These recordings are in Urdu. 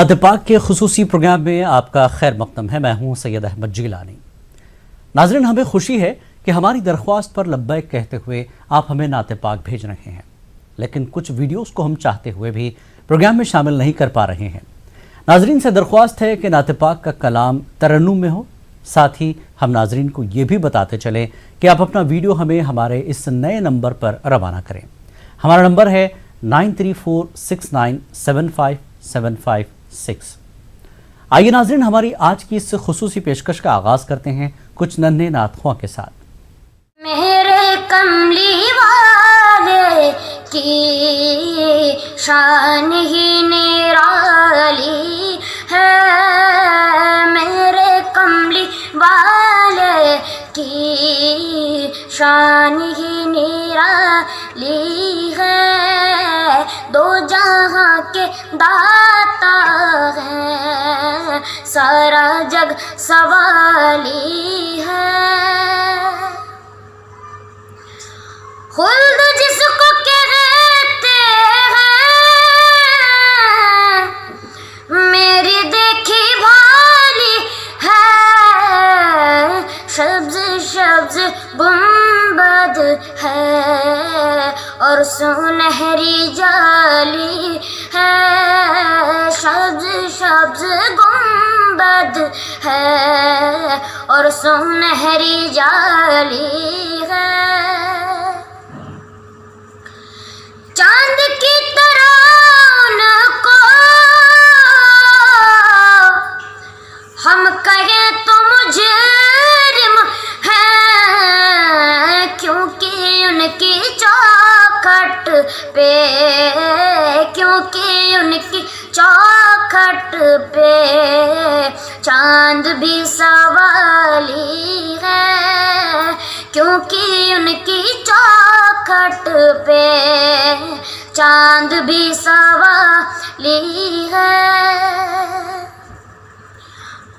نعت پاک کے خصوصی پروگرام میں آپ کا خیر مقدم ہے. میں ہوں سید احمد جیلانی. ناظرین، ہمیں خوشی ہے کہ ہماری درخواست پر لبیک کہتے ہوئے آپ ہمیں نعت پاک بھیج رہے ہیں، لیکن کچھ ویڈیوز کو ہم چاہتے ہوئے بھی پروگرام میں شامل نہیں کر پا رہے ہیں. ناظرین سے درخواست ہے کہ نعت پاک کا کلام ترنم میں ہو. ساتھ ہی ہم ناظرین کو یہ بھی بتاتے چلیں کہ آپ اپنا ویڈیو ہمیں ہمارے اس نئے نمبر پر روانہ کریں. ہمارا نمبر ہے 9346975756. آئیے ناظرین، ہماری آج کی اس خصوصی پیشکش کا آغاز کرتے ہیں کچھ ننھے نعت خواں کے ساتھ. میرے کملی والے کی شان ہی نرالی ہے، میرے کملی والے کی شان ہی نرالی ہے، دو جہاں کے داتا ہے، سارا جگ سوالی ہے. خلد جس کو کہتے ہیں میری دیکھی بھالی ہے، سبز سبز گنبد ہے اور سنہری جالی ہے، سبز سبز گنبد ہے اور سنہری جالی ہے. چاند کی طرح ان کو ہم کہیں تو مجرم ہیں، کیونکہ ان کی چوکھٹ پہ چاند بھی سوالی ہے، کیونکہ ان کی چوکھٹ پہ چاند بھی سوالی ہے.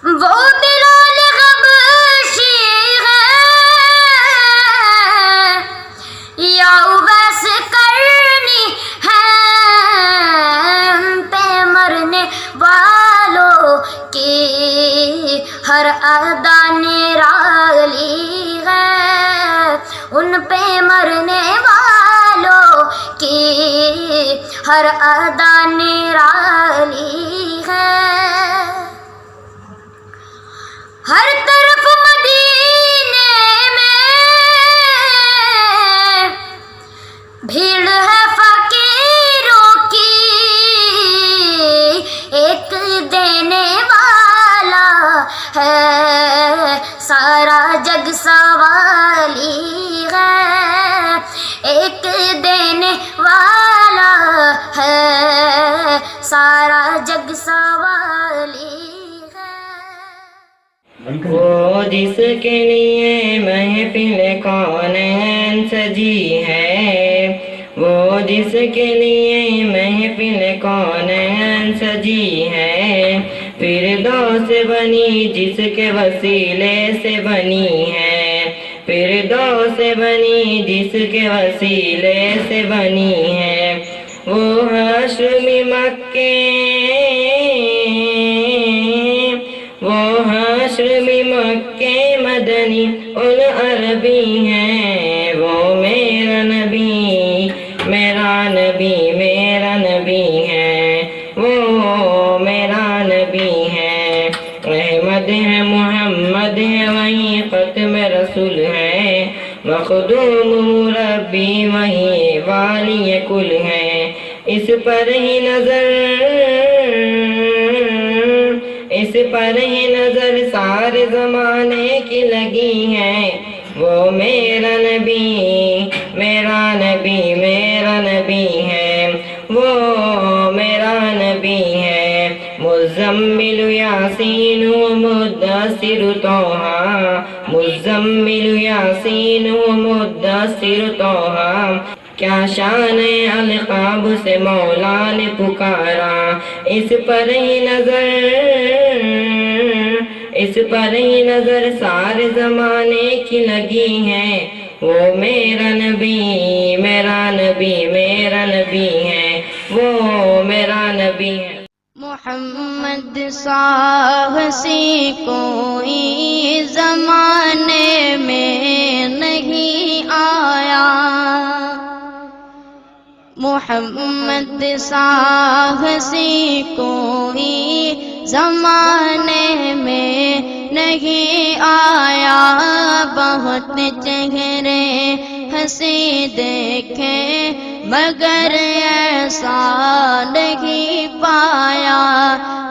وہ بلال حبشی ہے یا اویس کرنی ہے، ان پہ مرنے والوں کی ہر ادا نرالی ہے، ان پہ مرنے والوں کی ہر ادا نرالی ہے. ہر طرف مدینے میں بھیڑ ہے فقیروں کی، ایک دینے والا ہے، سارا جگ سوالی ہے، ایک دینے والا ہے، سارا جگ سوالی ہے. وہ جس کے لیے محفل کونین سجی ہے، وہ جس کے لیے محفل کونین سجی ہے، فردوس بنی جس کے وسیلے سے بنی ہے، فردوس بنی جس کے وسیلے سے بنی ہے. وہ ہاشمی مکے، وہ ہاشمی مکے مدنی العربی ہیں، وہ میرا نبی میرا نبی میرا نبی ہے، وہ میرا نبی ہے. احمد ہے محمد ہے وہی ختم رسول ہے، مخدوم مربی وہی والی کل ہے. اس پر ہی نظر سارے زمانے کی لگی ہے، وہ میرا نبی میرا نبی میرا نبی ہے، وہ میرا نبی ہے. مزمل یاسین و مدثر طٰہٰ، مزمل یاسین و مدثر طٰہٰ، کیا شان القاب سے مولا نے پکارا. اس پر ہی نظر سارے زمانے کی لگی ہے، وہ میرا نبی میرا نبی میرا نبی ہے، وہ میرا نبی ہے. محمد محمد سا ہنسی کوئی زمانے میں نہیں آیا، محمد سا ہنسی کوئی زمانے میں نہیں آیا، بہت چہرے ہنسی دیکھے مگر ایسا نہیں پایا،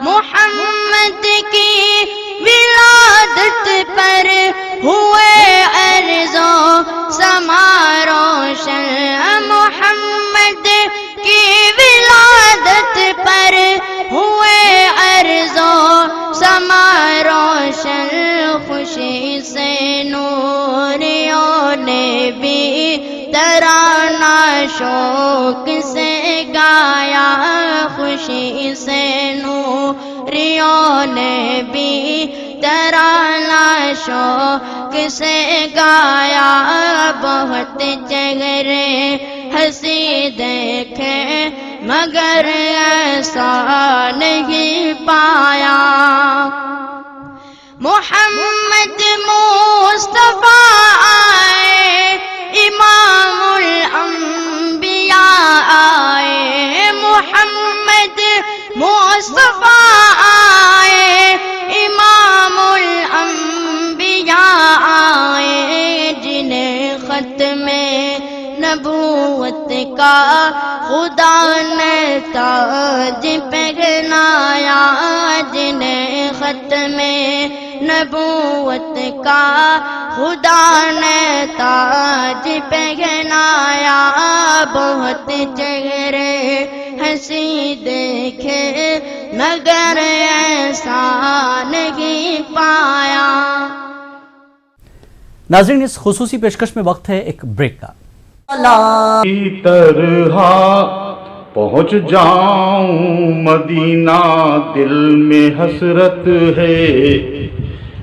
محمد کی ولادت پر ہوئے ارض و سما روشن، محمد کی ولادت پر ہوئے ارض و سما روشن، خوشی سے نوریوں نے بھی ترانہ شوق سے گایا، خوشی سے نوریوں نے بھی ترانہ شوق سے گایا، بہت چہرے ہنسی دیکھے مگر ایسا نہیں پایا، محمد مصطفیٰ آئے، امام الانبیاء آئے، محمد مصطفیٰ آئے، امام الانبیاء آئے، جنہیں ختم نبوت کا خدا نے تاج پہنایا، جنہیں ختم نبوت کا خدا نے تاج پہنایا، بہت چہرے ہنسی دیکھے مگر ایسا نہیں پایا۔ ناظرین، اس خصوصی پیشکش میں وقت ہے ایک بریک کا۔ کی طرح پہنچ جاؤں مدینہ دل میں حسرت ہے،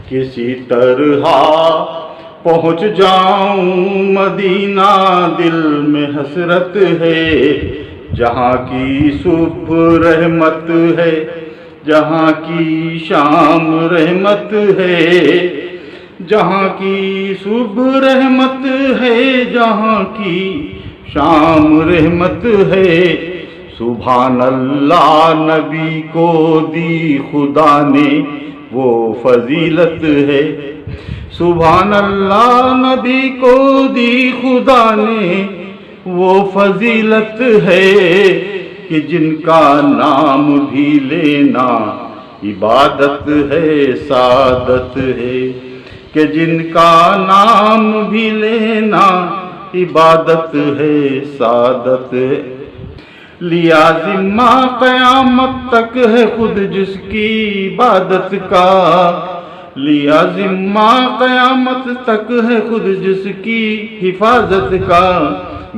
کسی طرح پہنچ جاؤں مدینہ دل میں حسرت ہے، جہاں کی صبح رحمت ہے، جہاں کی شام رحمت ہے، جہاں کی صبح رحمت ہے، جہاں کی شام رحمت ہے، سبحان اللہ نبی کو دی خدا نے وہ فضیلت ہے، سبحان اللہ نبی کو دی خدا نے وہ فضیلت ہے، کہ جن کا نام بھی لینا عبادت ہے، سعادت ہے، کہ جن کا نام بھی لینا عبادت ہے، سعادت ہے، لیا ذمہ قیامت تک ہے خود جس کی عبادت کا، لیا ذمہ قیامت تک ہے خود جس کی حفاظت کا،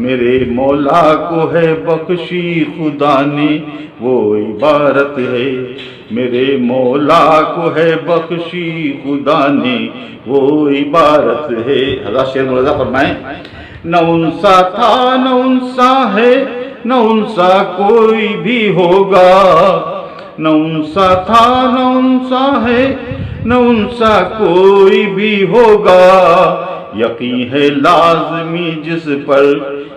میرے مولا کو ہے بخشی خدا نے وہ عبارت ہے، میرے مولا کو ہے بخشی خدا نے وہ عبارت ہے۔ حضرت شیر مرزا فرمائیں، نہ ان سا تھا نہ ان سا ہے نہ ان سا کوئی بھی ہوگا، نہ ان سا تھا نہ ان سا ہے نہ ان سا کوئی بھی ہوگا، یقین ہے لازمی جس پر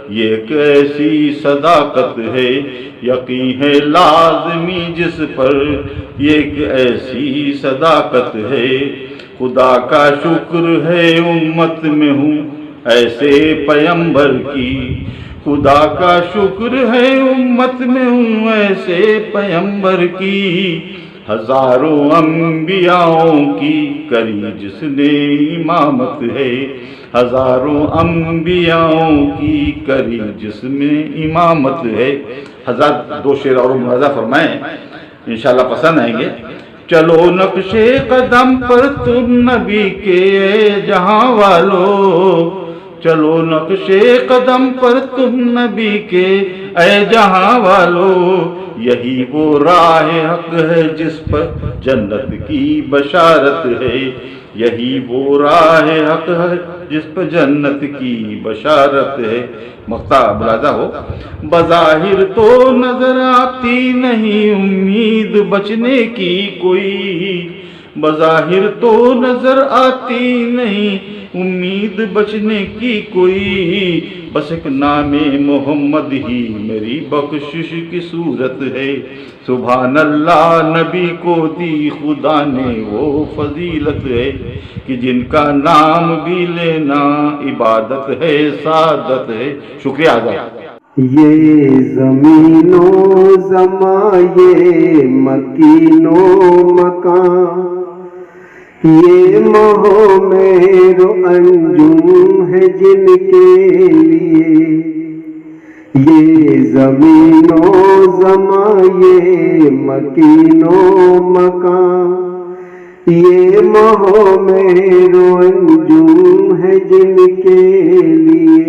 یہ ایک ایسی صداقت ہے، یقین ہے لازمی جس پر یہ ایک ایسی صداقت ہے، خدا کا شکر ہے امت میں ہوں ایسے پیمبر کی، خدا کا شکر ہے امت میں ہوں ایسے پیمبر کی، ہزاروں انبیاءوں کی کری جس نے امامت ہے، ہزاروں انبیاءوں کی کری جس میں امامت ہے۔ حضرت دو شعر اور ملاحظہ فرمائیں، انشاءاللہ پسند آئیں گے۔ چلو نقش قدم پر تم نبی کے جہاں والو، چلو نقش قدم پر تم نبی کے اے جہاں والو یہی وہ راہ حق ہے جس پر جنت کی بشارت ہے، یہی وہ راہ حق ہے جس پر جنت کی بشارت ہے۔ مقطع ملاحظہ ہو، بظاہر تو نظر آتی نہیں امید بچنے کی کوئی، بظاہر تو نظر آتی نہیں امید بچنے کی کوئی، بس ایک نام محمد ہی میری بخشش کی صورت ہے۔ سبحان اللہ نبی کو دی خدا نے وہ فضیلت ہے کہ جن کا نام بھی لینا عبادت ہے، سعادت ہے۔ شکریہ آزاد۔ یہ زمین و زمان، یہ مکین و مکان، یہ مہو میرو انجم ہے جن کے لیے، یہ زمین و زمان، یہ مکین و مکان، یہ مہو میرو انجم ہے جن کے لیے،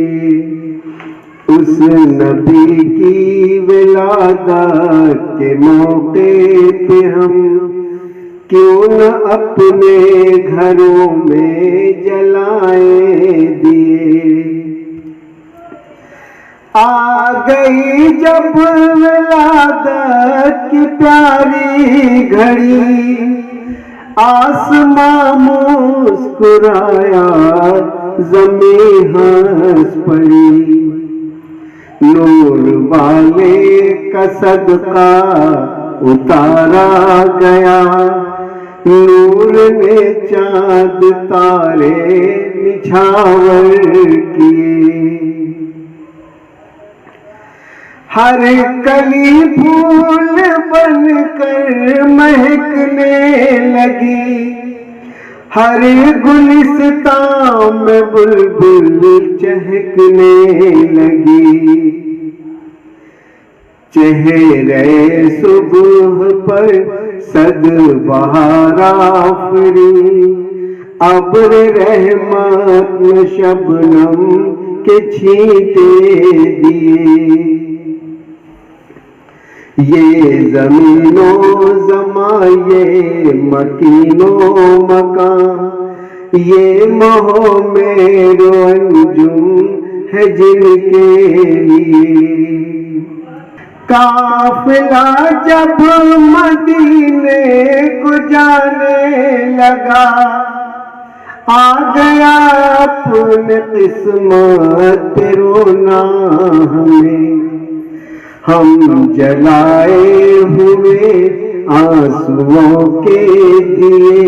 اس نبی کی ولادت کے موقع پہ ہم کیوں نہ اپنے گھروں میں جلائیں دیے۔ آ گئی جب ولادت کی پیاری گھڑی، آسماں مسکرایا زمین ہنس پڑی، نور والے کا صدقہ اتارا گیا، نور نے چاند تارے نچھاور کیے، ہر کلی پھول بن کر مہکنے لگی، ہر گلستان میں بلبل چہکنے لگی، چہرے صبح پر صد بہار آفری، ابر رحمت میں شبنم کے چھینٹے دیے، یہ زمین و زمان، یہ مکین و مکان، یہ مہو میرو انجم ہے جن کے لیے۔ قافلہ جب مدینے کو جانے لگا، آ گیا اپنے قسمت پہ رونا ہمیں، ہم جلائے ہوئے آنسوؤں کے دیے،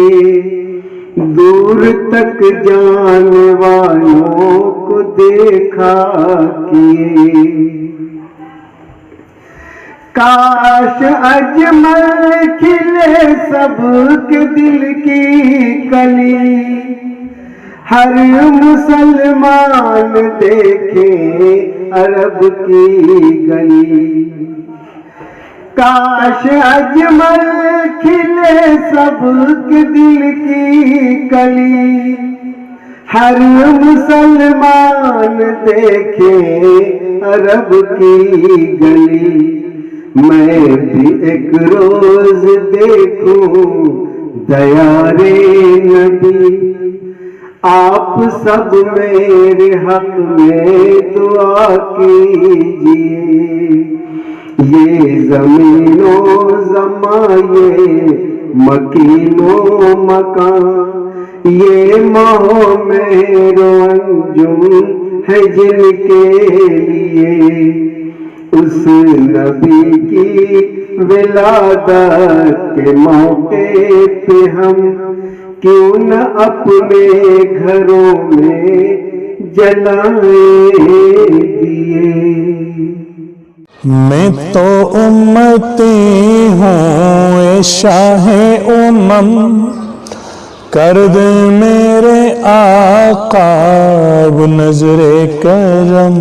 دور تک جانے والوں کو دیکھا کیے، کاش اجمل کھلے سب کے دل کی کلی، ہر مسلمان دیکھے عرب کی گلی، کاش اجمل کھلے سب کے دل کی کلی، ہر مسلمان دیکھے عرب کی گلی، میں بھی ایک روز دیکھوں دیارے نبی، آپ سب میرے حق میں دعا کیجیے، یہ زمین و زمان، یہ مکین و مکان، یہ مہو میرو انجم ہے جن کے لیے، اس نبی کی ولادت کے موقع پہ ہم کیوں نہ اپنے گھروں میں جلائیں دیے۔ میں تو امتی ہوں اے شاہ امم، کر دے میرے آقا اب نظر کرم،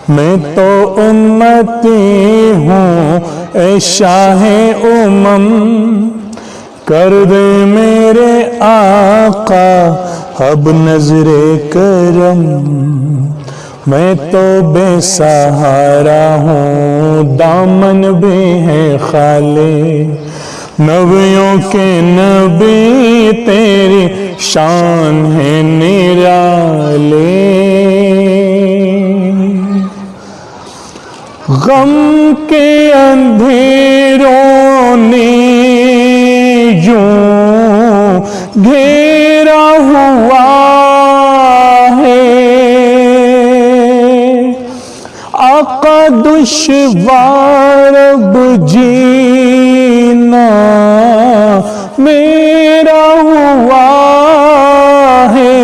میں تو امتی ہوں اے شاہ امم، کر دے میرے آقا اب نظر کرم، میں تو بے سہارا ہوں، دامن بھی ہے خالی، نبیوں کے نبی تیری شان ہے نرالی، غم کے اندھیروں نے یوں گھیرا ہوا ہے، آقا دشوار اب جینا میرا ہوا ہے،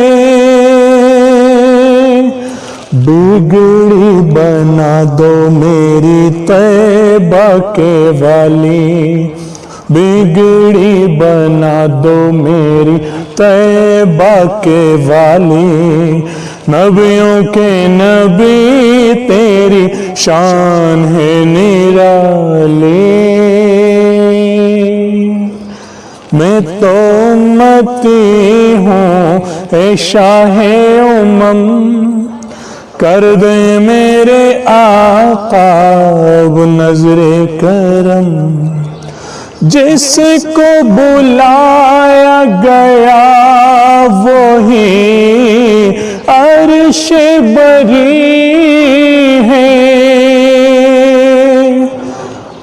بگڑی بنا دو میری طیبہ کے والی، بگڑی بنا دو میری طیبہ کے والی، نبیوں کے نبی تیری شان ہے نرالی، میں تو امتی ہوں اے شاہ امم، کر دے میرے آقا اب نظر کرم، جس کو بلایا گیا وہی عرش بری ہے،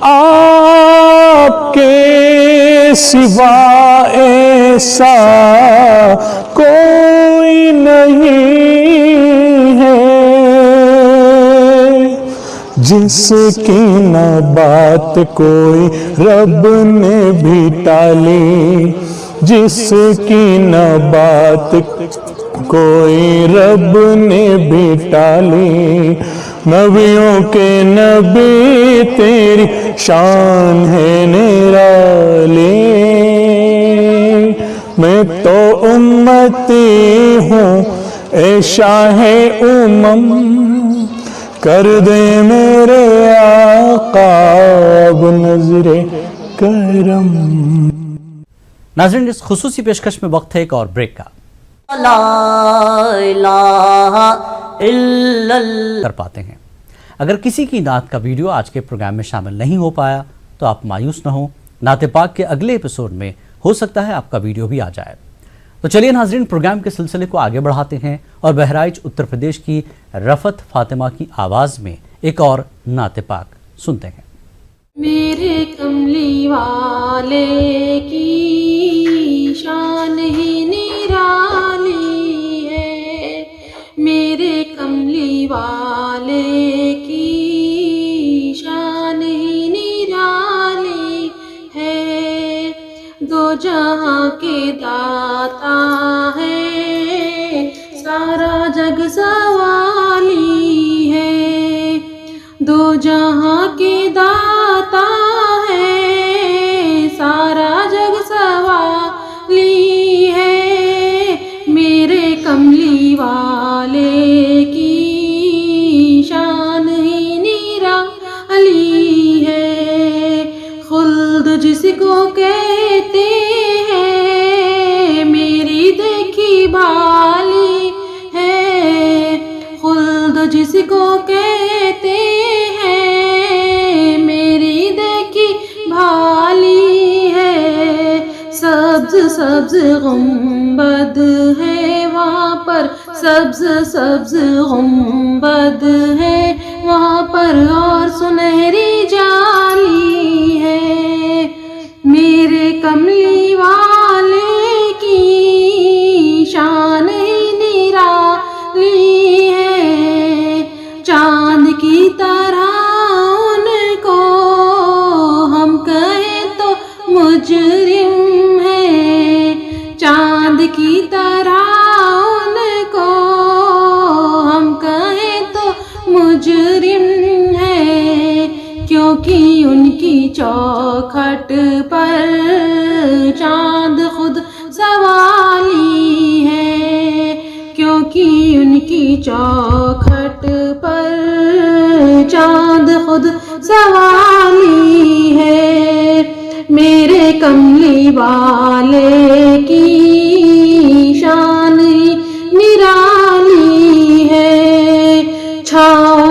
آپ کے سوا ایسا کوئی نہیں ہے، جس کی نہ بات کوئی رب نے بھی ٹالی، جس کی نہ بات کوئی رب نے بھی ٹالی، نبیوں کے نبی تیری شان ہے نرالی، میں تو امتی ہوں اے شاہ امم، کر دے میرے آقا اب نظر کرم۔ ناظرین، اس خصوصی پیشکش میں وقت ہے ایک اور بریک کا۔ لا الہ الا اللہ کر پاتے ہیں۔ اگر کسی کی نعت کا ویڈیو آج کے پروگرام میں شامل نہیں ہو پایا تو آپ مایوس نہ ہوں، نعت پاک کے اگلے ایپیسوڈ میں ہو سکتا ہے آپ کا ویڈیو بھی آ جائے۔ تو چلیے ناظرین، پروگرام کے سلسلے کو آگے بڑھاتے ہیں اور بہرائچ اتر پردیش کی رفت فاطمہ کی آواز میں ایک اور نعت پاک سنتے ہیں۔ میرے کملی والے کی شان ہی نرالی ہے، میرے کملی والے کی شان ہی نرالی ہے، دو جہاں کے داتا ہے، سارا جگ سوالی ہے، دو جہاں کے داتا ہے، سارا جگ سوالی ہے، میرے کملی والے کی شان ہی نرالی ہے، خلد جس کو کہتے ہیں میری دیکھی بھالی ہے، خلد جس کو کہتے ہیں میری دیکھی بھالی ہے، سبز سبز گنبد ہے وہاں پر، سبز سبز گنبد ہے وہاں پر، اور سنہری جالی ہے، میرے کملی والے کی شان ہی نرالی ہے، چاند کی طرح ان کو ہم کہیں تو مجرم ہے، چاند کی طرح ان کو ہم کہیں تو مجرم ہے، کیونکہ ان کی چوکھٹ پر چاند خود سوالی ہے، کیونکہ ان کی چوکھٹ پر چاند خود سوالی ہے، میرے کملی والے کی شان نرالی ہے،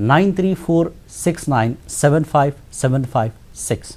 9346975756।